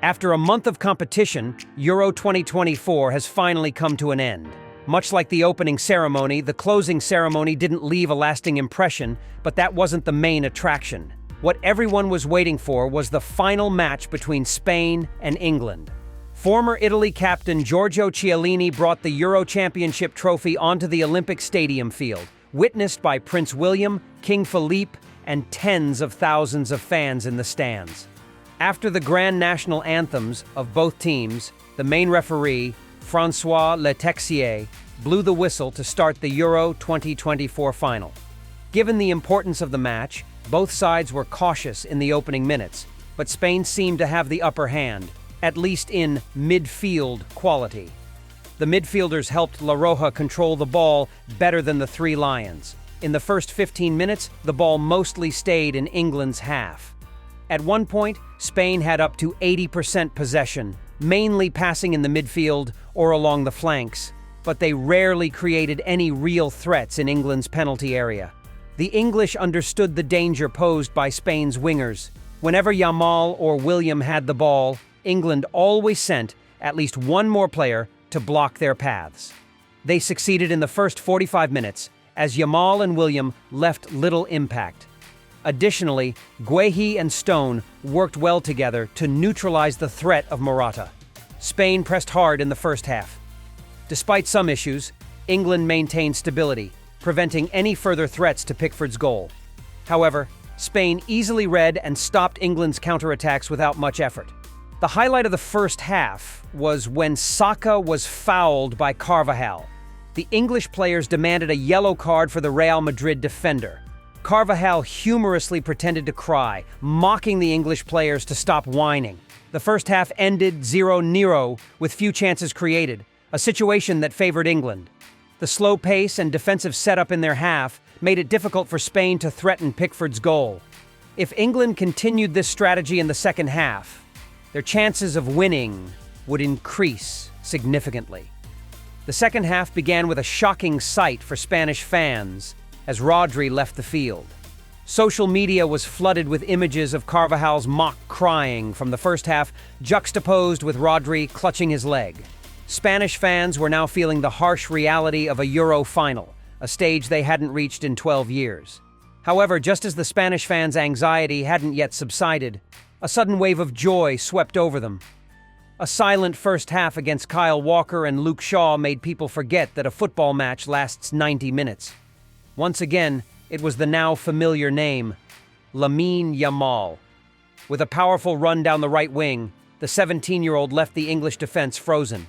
After a month of competition, Euro 2024 has finally come to an end. Much like the opening ceremony, the closing ceremony didn't leave a lasting impression, but that wasn't the main attraction. What everyone was waiting for was the final match between Spain and England. Former Italy captain Giorgio Chiellini brought the Euro Championship trophy onto the Olympic Stadium field, witnessed by Prince William, King Philippe, and tens of thousands of fans in the stands. After the grand national anthems of both teams, the main referee, François Letexier, blew the whistle to start the Euro 2024 final. Given the importance of the match, both sides were cautious in the opening minutes, but Spain seemed to have the upper hand, at least in midfield quality. The midfielders helped La Roja control the ball better than the Three Lions. In the first 15 minutes, the ball mostly stayed in England's half. At one point, Spain had up to 80% possession, mainly passing in the midfield or along the flanks, but they rarely created any real threats in England's penalty area. The English understood the danger posed by Spain's wingers. Whenever Yamal or William had the ball, England always sent at least one more player to block their paths. They succeeded in the first 45 minutes, as Yamal and William left little impact. Additionally, Guehi and Stone worked well together to neutralize the threat of Morata. Spain pressed hard in the first half. Despite some issues, England maintained stability, preventing any further threats to Pickford's goal. However, Spain easily read and stopped England's counterattacks without much effort. The highlight of the first half was when Saka was fouled by Carvajal. The English players demanded a yellow card for the Real Madrid defender. Carvajal humorously pretended to cry, mocking the English players to stop whining. The first half ended 0-0 with few chances created, a situation that favored England. The slow pace and defensive setup in their half made it difficult for Spain to threaten Pickford's goal. If England continued this strategy in the second half, their chances of winning would increase significantly. The second half began with a shocking sight for Spanish fans as Rodri left the field. Social media was flooded with images of Carvajal's mock crying from the first half, juxtaposed with Rodri clutching his leg. Spanish fans were now feeling the harsh reality of a Euro final, a stage they hadn't reached in 12 years. However, just as the Spanish fans' anxiety hadn't yet subsided, a sudden wave of joy swept over them. A silent first half against Kyle Walker and Luke Shaw made people forget that a football match lasts 90 minutes. Once again, it was the now familiar name, Lamine Yamal. With a powerful run down the right wing, the 17-year-old left the English defense frozen.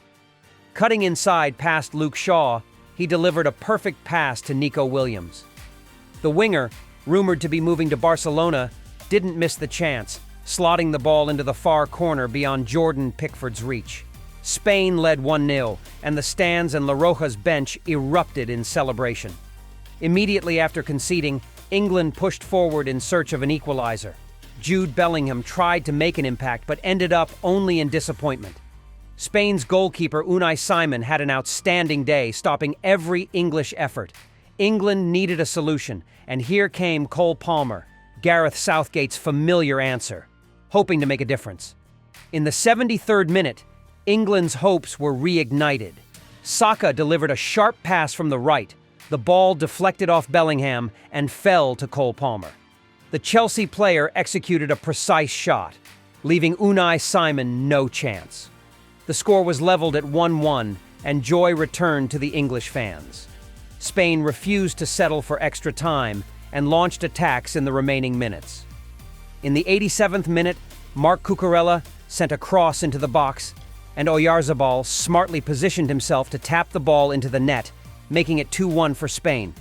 Cutting inside past Luke Shaw, he delivered a perfect pass to Nico Williams. The winger, rumored to be moving to Barcelona, didn't miss the chance, slotting the ball into the far corner beyond Jordan Pickford's reach. Spain led 1-0, and the stands and La Roja's bench erupted in celebration. Immediately after conceding, England pushed forward in search of an equalizer. Jude Bellingham tried to make an impact, but ended up only in disappointment. Spain's goalkeeper Unai Simon had an outstanding day, stopping every English effort. England needed a solution, and here came Cole Palmer, Gareth Southgate's familiar answer, hoping to make a difference. In the 73rd minute, England's hopes were reignited. Saka delivered a sharp pass from the right. The ball deflected off Bellingham and fell to Cole Palmer. The Chelsea player executed a precise shot, leaving Unai Simon no chance. The score was leveled at 1-1, and joy returned to the English fans. Spain refused to settle for extra time and launched attacks in the remaining minutes. In the 87th minute, Marc Cucurella sent a cross into the box, and Oyarzabal smartly positioned himself to tap the ball into the net, making it 2-1 for Spain.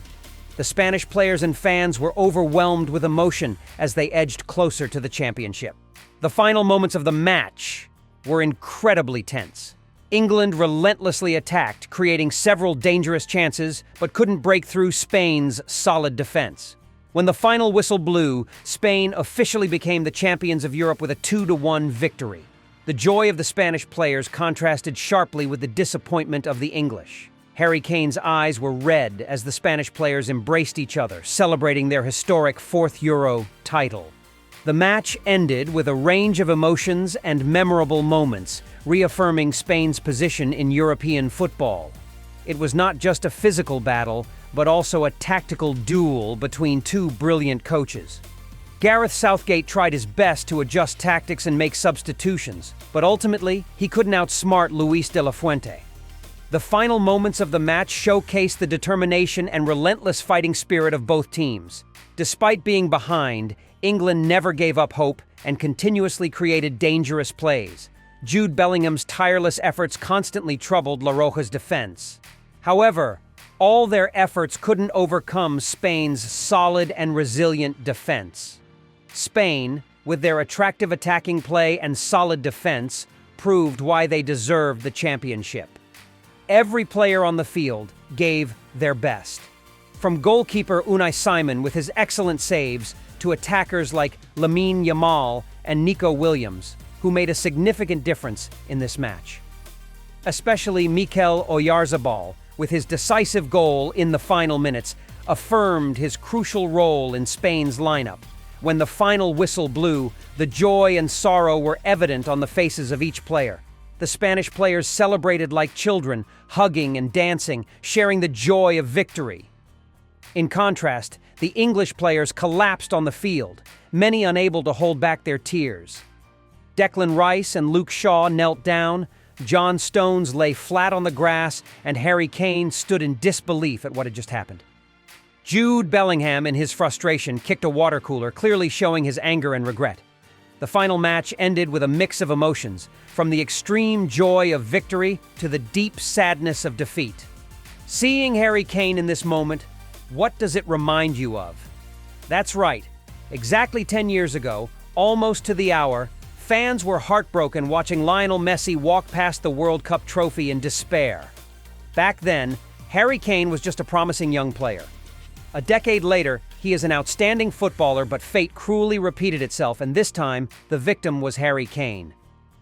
The Spanish players and fans were overwhelmed with emotion as they edged closer to the championship. The final moments of the match were incredibly tense. England relentlessly attacked, creating several dangerous chances, but couldn't break through Spain's solid defense. When the final whistle blew, Spain officially became the champions of Europe with a 2-1 victory. The joy of the Spanish players contrasted sharply with the disappointment of the English. Harry Kane's eyes were red as the Spanish players embraced each other, celebrating their historic fourth Euro title. The match ended with a range of emotions and memorable moments, reaffirming Spain's position in European football. It was not just a physical battle, but also a tactical duel between two brilliant coaches. Gareth Southgate tried his best to adjust tactics and make substitutions, but ultimately, he couldn't outsmart Luis de la Fuente. The final moments of the match showcased the determination and relentless fighting spirit of both teams. Despite being behind, England never gave up hope and continuously created dangerous plays. Jude Bellingham's tireless efforts constantly troubled La Roja's defense. However, all their efforts couldn't overcome Spain's solid and resilient defense. Spain, with their attractive attacking play and solid defense, proved why they deserved the championship. Every player on the field gave their best. From goalkeeper Unai Simon with his excellent saves to attackers like Lamine Yamal and Nico Williams, who made a significant difference in this match. Especially Mikel Oyarzabal, with his decisive goal in the final minutes, affirmed his crucial role in Spain's lineup. When the final whistle blew, the joy and sorrow were evident on the faces of each player. The Spanish players celebrated like children, hugging and dancing, sharing the joy of victory. In contrast, the English players collapsed on the field, many unable to hold back their tears. Declan Rice and Luke Shaw knelt down, John Stones lay flat on the grass, and Harry Kane stood in disbelief at what had just happened. Jude Bellingham, in his frustration, kicked a water cooler, clearly showing his anger and regret. The final match ended with a mix of emotions, from the extreme joy of victory to the deep sadness of defeat. Seeing Harry Kane in this moment, what does it remind you of? That's right. Exactly 10 years ago, almost to the hour, fans were heartbroken watching Lionel Messi walk past the World Cup trophy in despair. Back then, Harry Kane was just a promising young player. A decade later, he is an outstanding footballer, but fate cruelly repeated itself, and this time, the victim was Harry Kane.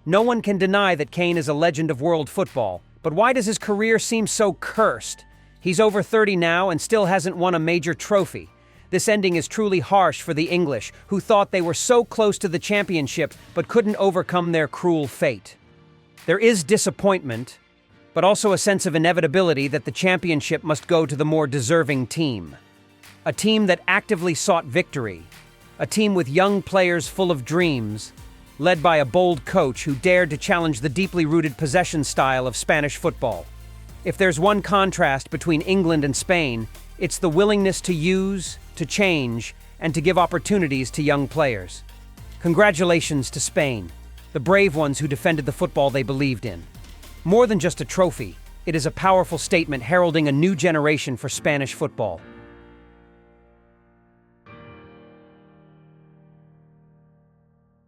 No one can deny that Kane is a legend of world football, but why does his career seem so cursed? He's over 30 now and still hasn't won a major trophy. This ending is truly harsh for the English, who thought they were so close to the championship but couldn't overcome their cruel fate. There is disappointment, but also a sense of inevitability that the championship must go to the more deserving team. A team that actively sought victory. A team with young players full of dreams, led by a bold coach who dared to challenge the deeply rooted possession style of Spanish football. If there's one contrast between England and Spain, it's the willingness to use, to change, and to give opportunities to young players. Congratulations to Spain, the brave ones who defended the football they believed in. More than just a trophy, it is a powerful statement heralding a new generation for Spanish football.